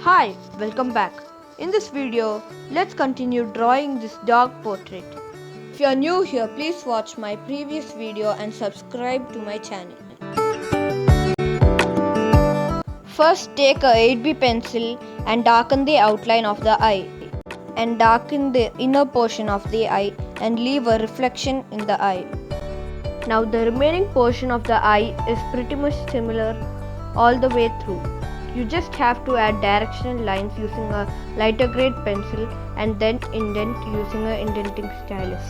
Hi, welcome back. In this video, let's continue drawing this dog portrait. If you are new here, please watch my previous video and subscribe to my channel. First, take a 8B pencil and darken the outline of the eye. And darken the inner portion of the eye and leave a reflection in the eye. Now the remaining portion of the eye is pretty much similar all the way through. You just have to add directional lines using a lighter grade pencil and then indent using an indenting stylus.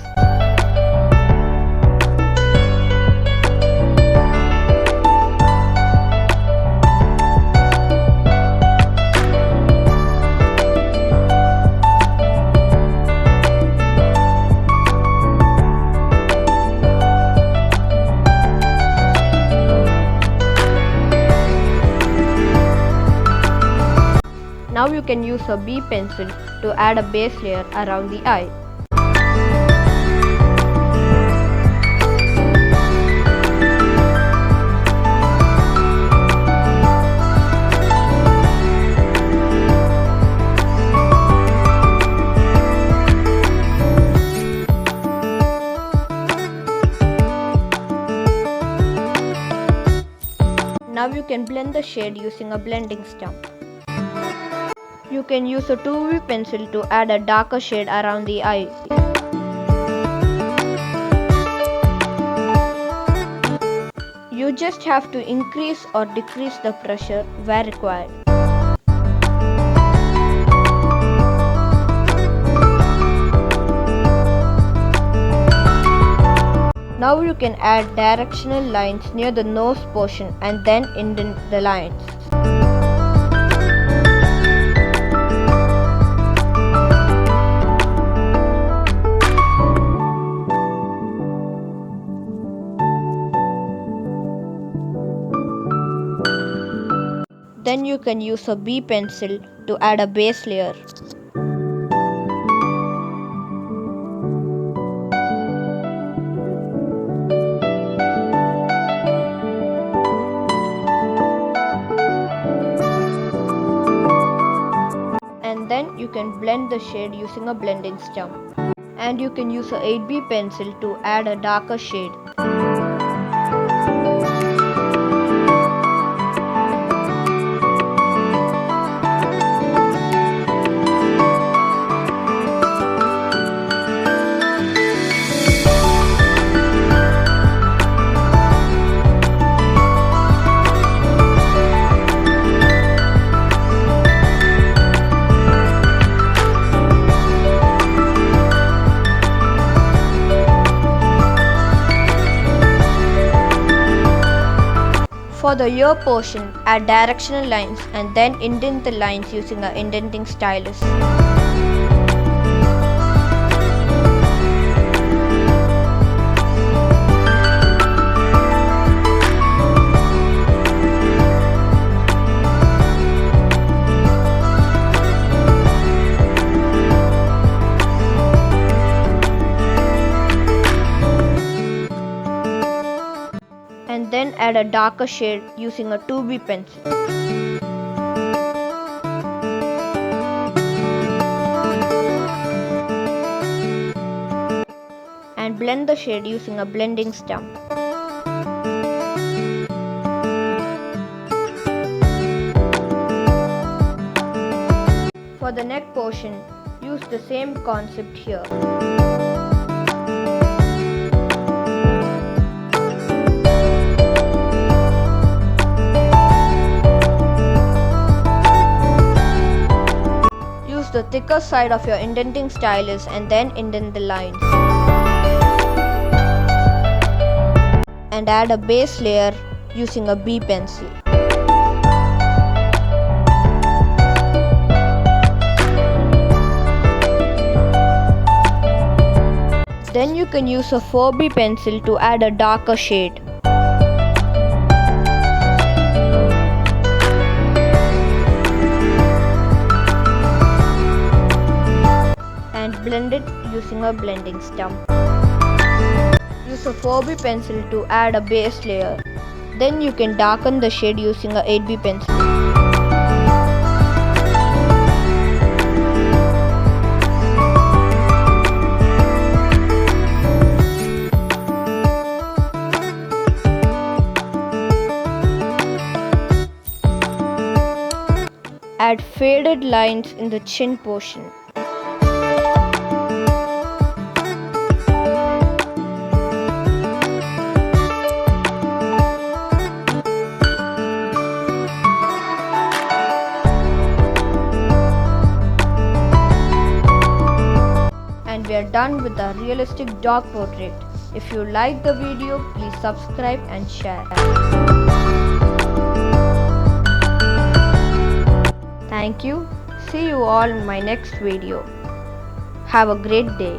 Now you can use a B pencil to add a base layer around the eye. Now you can blend the shade using a blending stump. You can use a 2B pencil to add a darker shade around the eye. You just have to increase or decrease the pressure where required. Now you can add directional lines near the nose portion and then indent the lines. Then you can use a B pencil to add a base layer. And then you can blend the shade using a blending stump. And you can use a 8B pencil to add a darker shade. For the ear portion, add directional lines and then indent the lines using an indenting stylus. And then add a darker shade using a 2B pencil. And blend the shade using a blending stump. For the neck portion, use the same concept here. The thicker side of your indenting stylus and then indent the lines. And add a base layer using a B pencil. Then you can use a 4B pencil to add a darker shade. And blend it using a blending stump. Use a 4B pencil to add a base layer. Then you can darken the shade using a 8B pencil. Add faded lines in the chin portion. And we are done with the realistic dog portrait. If you like the video, please subscribe and share. Thank you. See you all in my next video. Have a great day.